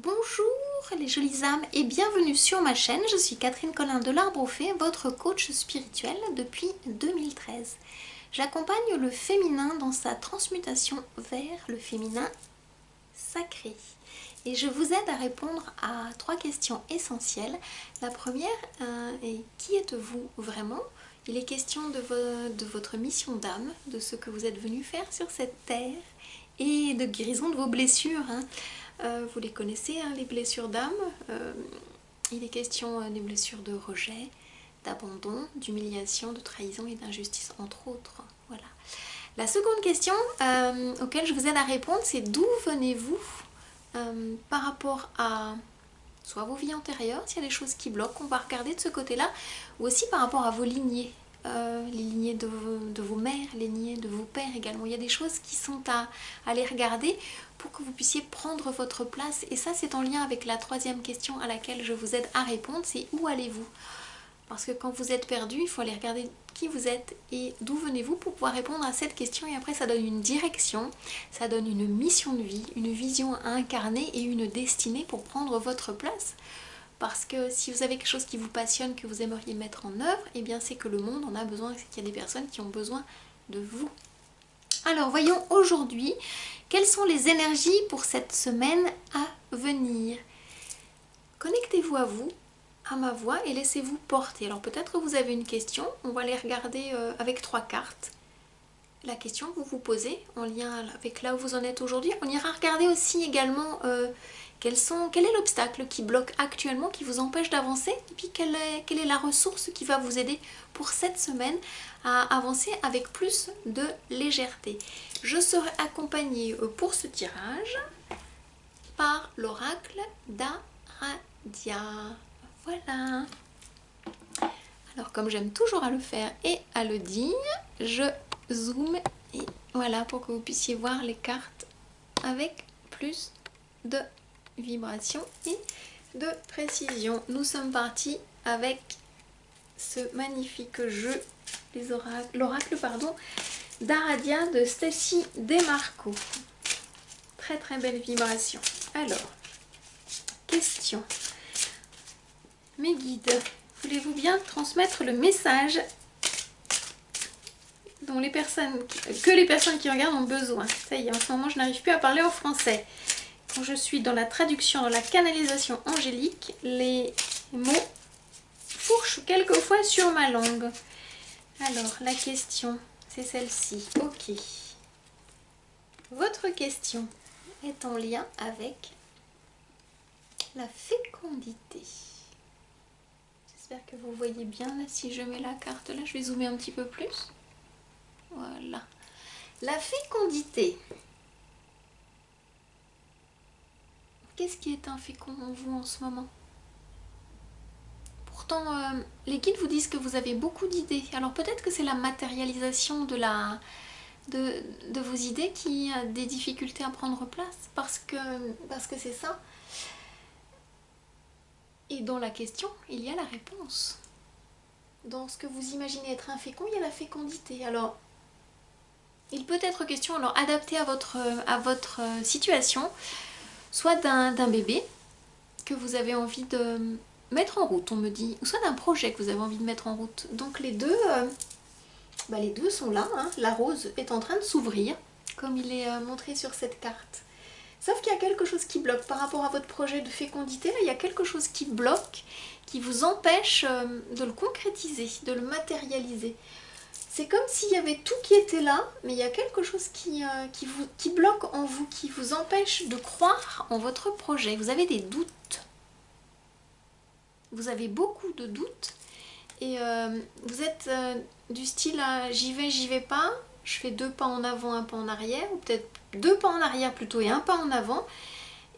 Bonjour les jolies âmes et bienvenue sur ma chaîne. Je suis Catherine Collin de l'Arbre aux Fées, votre coach spirituel depuis 2013. J'accompagne le féminin dans sa transmutation vers le féminin sacré. Et je vous aide à répondre à 3 questions essentielles. La première est: qui êtes-vous vraiment? Il est question de votre mission d'âme, de ce que vous êtes venu faire sur cette terre et de guérison de vos blessures. Vous les connaissez, les blessures d'âme. Il est question des blessures de rejet, d'abandon, d'humiliation, de trahison et d'injustice, entre autres. Voilà. La seconde question auquel je vous aide à répondre, c'est: d'où venez-vous par rapport à soit vos vies antérieures, s'il y a des choses qui bloquent, on va regarder de ce côté-là, ou aussi par rapport à vos lignées, les lignées de vos mères, les lignées de vos pères également. Il y a des choses qui sont à aller regarder pour que vous puissiez prendre votre place. Et ça, c'est en lien avec la troisième question à laquelle je vous aide à répondre, c'est: où allez-vous? Parce que quand vous êtes perdu, il faut aller regarder qui vous êtes et d'où venez-vous pour pouvoir répondre à cette question. Et après, ça donne une direction, ça donne une mission de vie, une vision à incarner et une destinée pour prendre votre place. Parce que si vous avez quelque chose qui vous passionne, que vous aimeriez mettre en œuvre, eh bien c'est que le monde en a besoin, c'est qu'il y a des personnes qui ont besoin de vous. Alors voyons aujourd'hui quelles sont les énergies pour cette semaine à venir. Connectez-vous à vous, à ma voix, et laissez-vous porter. Alors peut-être que vous avez une question, on va les regarder avec 3 cartes. La question que vous vous posez en lien avec là où vous en êtes aujourd'hui. On ira regarder aussi également quel est l'obstacle qui bloque actuellement, qui vous empêche d'avancer, et puis quelle est la ressource qui va vous aider pour cette semaine à avancer avec plus de légèreté. Je serai accompagnée pour ce tirage par l'oracle d'Aradia. Voilà. Alors comme j'aime toujours à le faire et à le dire, je zoome et voilà pour que vous puissiez voir les cartes avec plus de vibration et de précision. Nous sommes partis avec ce magnifique jeu, l'oracle d'Aradia de Stacy Demarco. Très très belle vibration. Alors, question. Mes guides, voulez-vous bien transmettre le message dont que les personnes qui regardent ont besoin? Ça y est, en ce moment je n'arrive plus à parler en français. Quand je suis dans la traduction, dans la canalisation angélique, les mots fourchent quelquefois sur ma langue. Alors, la question, c'est celle-ci. Ok. Votre question est en lien avec la fécondité. J'espère que vous voyez bien. Là, si je mets la carte là, je vais zoomer un petit peu plus. Voilà. La fécondité. Qu'est-ce qui est infécond en vous en ce moment? Pourtant, les guides vous disent que vous avez beaucoup d'idées. Alors peut-être que c'est la matérialisation de vos idées qui a des difficultés à prendre place. Parce que c'est ça. Et dans la question, il y a la réponse. Dans ce que vous imaginez être infécond, il y a la fécondité. Alors, il peut être question, alors adapté à votre situation, soit d'un bébé que vous avez envie de mettre en route, on me dit, ou soit d'un projet que vous avez envie de mettre en route. Donc les deux sont là, La rose est en train de s'ouvrir, comme il est montré sur cette carte. Sauf qu'il y a quelque chose qui bloque par rapport à votre projet de fécondité. Là, il y a quelque chose qui bloque, qui vous empêche de le concrétiser, de le matérialiser. C'est comme s'il y avait tout qui était là, mais il y a quelque chose qui bloque en vous, qui vous empêche de croire en votre projet. Vous avez des doutes. Vous avez beaucoup de doutes. Et vous êtes du style j'y vais pas, je fais 2 pas en avant, 1 pas en arrière, ou peut-être 2 pas en arrière plutôt et 1 pas en avant.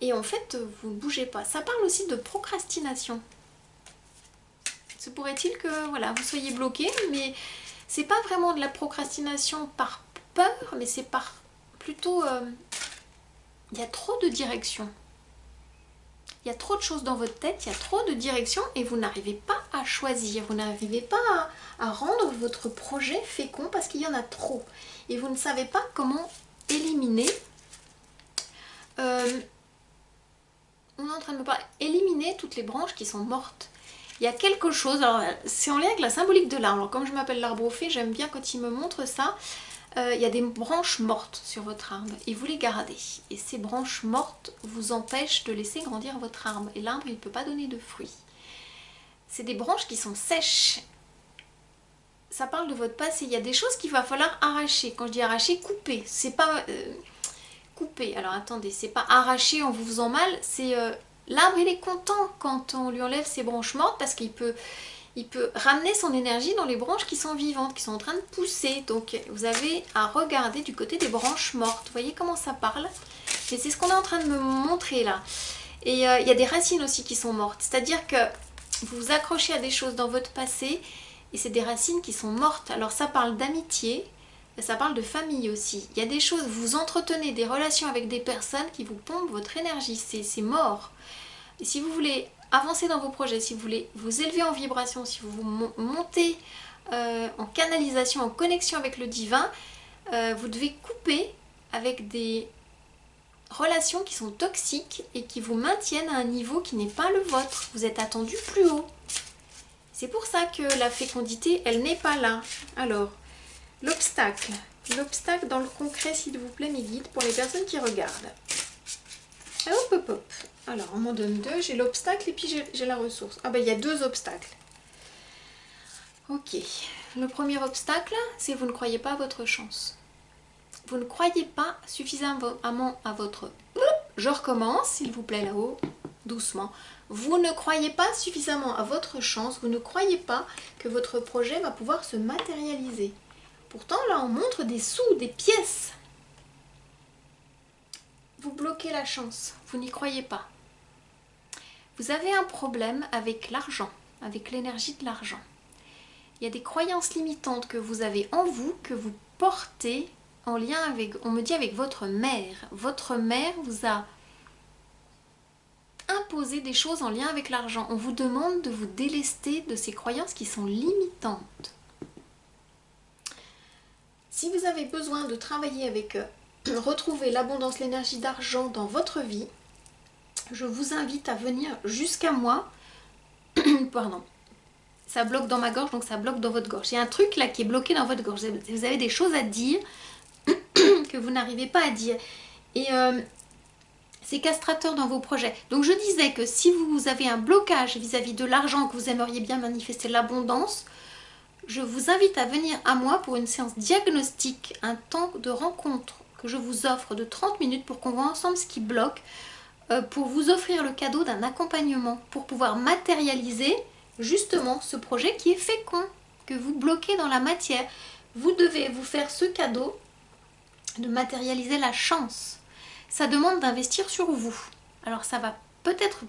Et en fait, vous ne bougez pas. Ça parle aussi de procrastination. Se pourrait-il que voilà, vous soyez bloqué, mais c'est pas vraiment de la procrastination par peur, mais c'est par plutôt... il y a trop de directions. Il y a trop de choses dans votre tête, il y a trop de directions et vous n'arrivez pas à choisir. Vous n'arrivez pas à rendre votre projet fécond parce qu'il y en a trop. Et vous ne savez pas comment éliminer. On éliminer toutes les branches qui sont mortes. Il y a quelque chose, alors c'est en lien avec la symbolique de l'arbre. Alors comme je m'appelle l'arbre au fées, j'aime bien quand il me montre ça. Il y a des branches mortes sur votre arbre et vous les gardez. Et ces branches mortes vous empêchent de laisser grandir votre arbre. Et l'arbre, il ne peut pas donner de fruits. C'est des branches qui sont sèches. Ça parle de votre passé. Il y a des choses qu'il va falloir arracher. Quand je dis arracher, couper. C'est pas couper. Alors attendez, c'est pas arracher en vous faisant mal, c'est... l'arbre, il est content quand on lui enlève ses branches mortes parce qu'il peut ramener son énergie dans les branches qui sont vivantes, qui sont en train de pousser. Donc vous avez à regarder du côté des branches mortes. Vous voyez comment ça parle? Et c'est ce qu'on est en train de me montrer là. Et il y a des racines aussi qui sont mortes. C'est-à-dire que vous vous accrochez à des choses dans votre passé et c'est des racines qui sont mortes. Alors ça parle d'amitié, ça parle de famille aussi. Il y a des choses, vous entretenez des relations avec des personnes qui vous pompent votre énergie. C'est mort. Et si vous voulez avancer dans vos projets, si vous voulez vous élever en vibration, si vous vous montez en canalisation, en connexion avec le divin, vous devez couper avec des relations qui sont toxiques et qui vous maintiennent à un niveau qui n'est pas le vôtre. Vous êtes attendu plus haut. C'est pour ça que la fécondité, elle n'est pas là. Alors, l'obstacle. L'obstacle dans le concret, s'il vous plaît, mes guides, pour les personnes qui regardent. Hop, hop, hop. Alors, on m'en donne deux. J'ai l'obstacle et puis j'ai la ressource. Ah ben, il y a deux obstacles. Ok. Le premier obstacle, c'est vous ne croyez pas à votre chance. Vous ne croyez pas suffisamment à votre... Je recommence, s'il vous plaît, là-haut, doucement. Vous ne croyez pas suffisamment à votre chance. Vous ne croyez pas que votre projet va pouvoir se matérialiser. Pourtant, là, on montre des sous, des pièces. Vous bloquez la chance. Vous n'y croyez pas. Vous avez un problème avec l'argent, avec l'énergie de l'argent. Il y a des croyances limitantes que vous avez en vous, que vous portez en lien avec, on me dit, avec votre mère. Votre mère vous a imposé des choses en lien avec l'argent. On vous demande de vous délester de ces croyances qui sont limitantes. Si vous avez besoin de travailler avec, retrouver l'abondance, l'énergie d'argent dans votre vie, je vous invite à venir jusqu'à moi. Pardon. Ça bloque dans ma gorge, donc ça bloque dans votre gorge. Il y a un truc là qui est bloqué dans votre gorge. Vous avez des choses à dire que vous n'arrivez pas à dire. Et c'est castrateur dans vos projets. Donc je disais que si vous avez un blocage vis-à-vis de l'argent, que vous aimeriez bien manifester l'abondance, je vous invite à venir à moi pour une séance diagnostique, un temps de rencontre que je vous offre de 30 minutes pour qu'on voit ensemble ce qui bloque, pour vous offrir le cadeau d'un accompagnement, pour pouvoir matérialiser justement ce projet qui est fécond, que vous bloquez dans la matière. Vous devez vous faire ce cadeau de matérialiser la chance. Ça demande d'investir sur vous. Alors ça va peut-être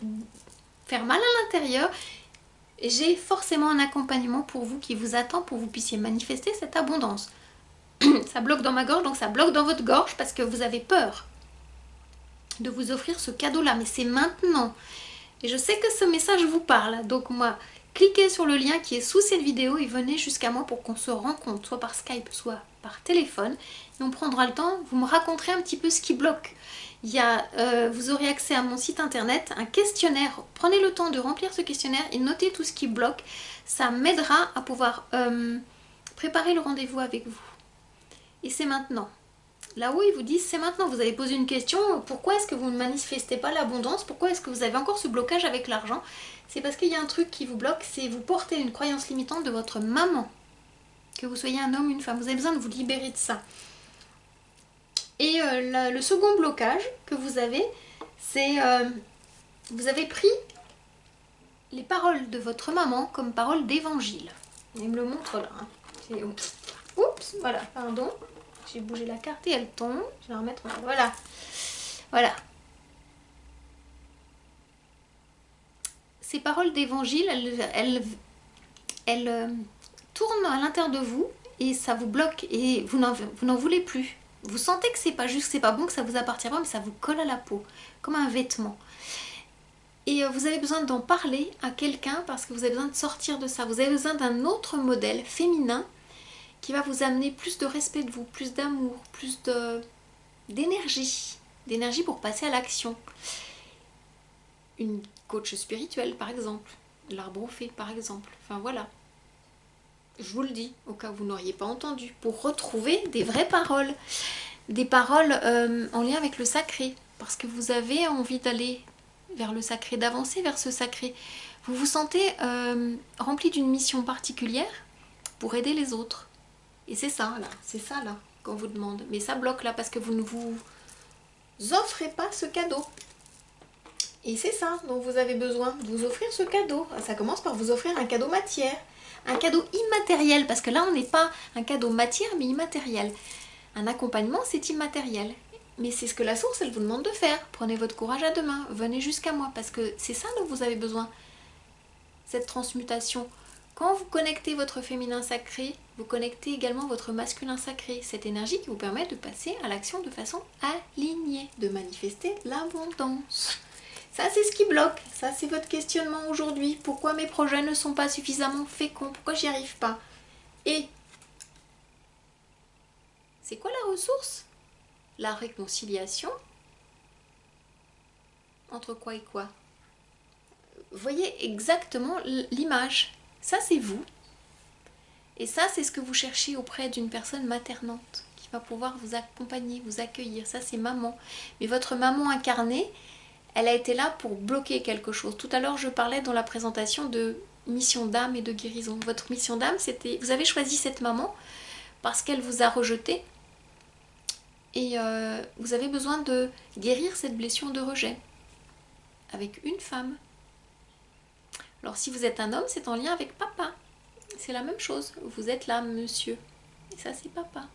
faire mal à l'intérieur. J'ai forcément un accompagnement pour vous qui vous attend pour que vous puissiez manifester cette abondance. Ça bloque dans ma gorge, donc ça bloque dans votre gorge parce que vous avez peur de vous offrir ce cadeau-là. Mais c'est maintenant. Et je sais que ce message vous parle. Donc moi, cliquez sur le lien qui est sous cette vidéo et venez jusqu'à moi pour qu'on se rencontre, soit par Skype, soit par téléphone. Et on prendra le temps, vous me raconterez un petit peu ce qui bloque. Vous aurez accès à mon site internet, un questionnaire. Prenez le temps de remplir ce questionnaire et notez tout ce qui bloque. Ça m'aidera à pouvoir préparer le rendez-vous avec vous. Et c'est maintenant. Là-haut, ils vous disent, c'est maintenant. Vous avez posé une question, pourquoi est-ce que vous ne manifestez pas l'abondance? Pourquoi est-ce que vous avez encore ce blocage avec l'argent? C'est parce qu'il y a un truc qui vous bloque, c'est vous portez une croyance limitante de votre maman. Que vous soyez un homme ou une femme, vous avez besoin de vous libérer de ça. Et le second blocage que vous avez, c'est vous avez pris les paroles de votre maman comme paroles d'évangile. Il me le montre là. Hein. Oups, voilà, pardon. J'ai bougé la carte et elle tombe. Je vais la remettre. Voilà. Voilà. Ces paroles d'évangile, elles tournent à l'intérieur de vous et ça vous bloque et vous n'en voulez plus. Vous sentez que c'est pas juste, que c'est pas bon, que ça vous appartient pas, mais ça vous colle à la peau, comme un vêtement. Et vous avez besoin d'en parler à quelqu'un parce que vous avez besoin de sortir de ça. Vous avez besoin d'un autre modèle féminin qui va vous amener plus de respect de vous, plus d'amour, plus d'énergie. 'D'énergie pour passer à l'action. une coach spirituelle par exemple, l'arbre au fée par exemple, enfin voilà. Je vous le dis, au cas où vous n'auriez pas entendu, pour retrouver des vraies paroles. Des paroles en lien avec le sacré, parce que vous avez envie d'aller vers le sacré, d'avancer vers ce sacré. Vous vous sentez rempli d'une mission particulière pour aider les autres. Et c'est ça là qu'on vous demande. Mais ça bloque là, parce que vous ne vous offrez pas ce cadeau. Et c'est ça dont vous avez besoin, de vous offrir ce cadeau. Ça commence par vous offrir un cadeau matière, un cadeau immatériel, parce que là on n'est pas un cadeau matière mais immatériel. Un accompagnement c'est immatériel, mais c'est ce que la source elle vous demande de faire. Prenez votre courage à deux mains, venez jusqu'à moi, parce que c'est ça dont vous avez besoin, cette transmutation. Quand vous connectez votre féminin sacré, vous connectez également votre masculin sacré, cette énergie qui vous permet de passer à l'action de façon alignée, de manifester l'abondance. Ça, c'est ce qui bloque. Ça, c'est votre questionnement aujourd'hui. Pourquoi mes projets ne sont pas suffisamment féconds? Pourquoi j'y arrive pas? Et c'est quoi la ressource? La réconciliation. Entre quoi et quoi? Vous voyez exactement l'image. Ça, c'est vous. Et ça, c'est ce que vous cherchez auprès d'une personne maternante qui va pouvoir vous accompagner, vous accueillir. Ça, c'est maman. Mais votre maman incarnée, elle a été là pour bloquer quelque chose. Tout à l'heure, je parlais dans la présentation de mission d'âme et de guérison. Votre mission d'âme, c'était... Vous avez choisi cette maman parce qu'elle vous a rejeté. Et vous avez besoin de guérir cette blessure de rejet avec une femme. Alors si vous êtes un homme, c'est en lien avec papa. C'est la même chose. Vous êtes là, monsieur. Et ça, c'est papa.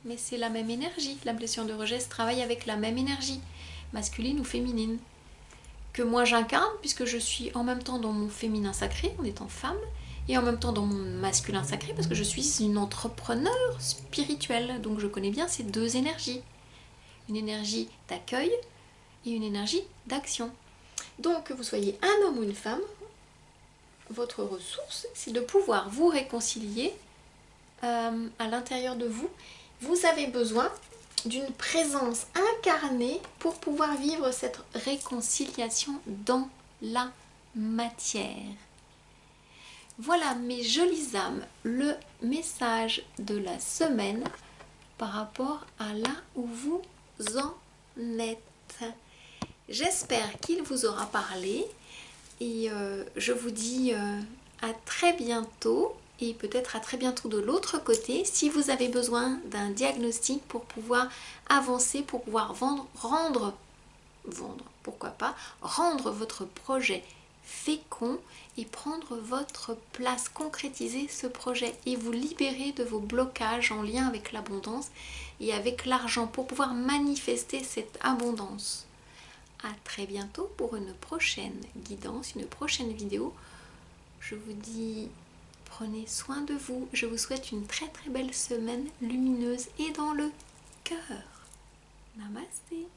Mais c'est la même énergie. La blessure de rejet se travaille avec la même énergie, masculine ou féminine, que moi j'incarne, puisque je suis en même temps dans mon féminin sacré, en étant femme, et en même temps dans mon masculin sacré, parce que je suis une entrepreneur spirituelle. Donc je connais bien ces deux énergies. Une énergie d'accueil et une énergie d'action. Donc que vous soyez un homme ou une femme, votre ressource, c'est de pouvoir vous réconcilier à l'intérieur de vous. Vous avez besoin d'une présence incarnée pour pouvoir vivre cette réconciliation dans la matière. Voilà mes jolies âmes, le message de la semaine par rapport à là où vous en êtes. J'espère qu'il vous aura parlé et je vous dis à très bientôt. Et peut-être à très bientôt de l'autre côté, si vous avez besoin d'un diagnostic pour pouvoir avancer, pour pouvoir rendre, pourquoi pas, rendre votre projet fécond et prendre votre place, concrétiser ce projet et vous libérer de vos blocages en lien avec l'abondance et avec l'argent pour pouvoir manifester cette abondance. À très bientôt pour une prochaine guidance, une prochaine vidéo. Je vous dis... Prenez soin de vous. Je vous souhaite une très très belle semaine lumineuse et dans le cœur. Namasté.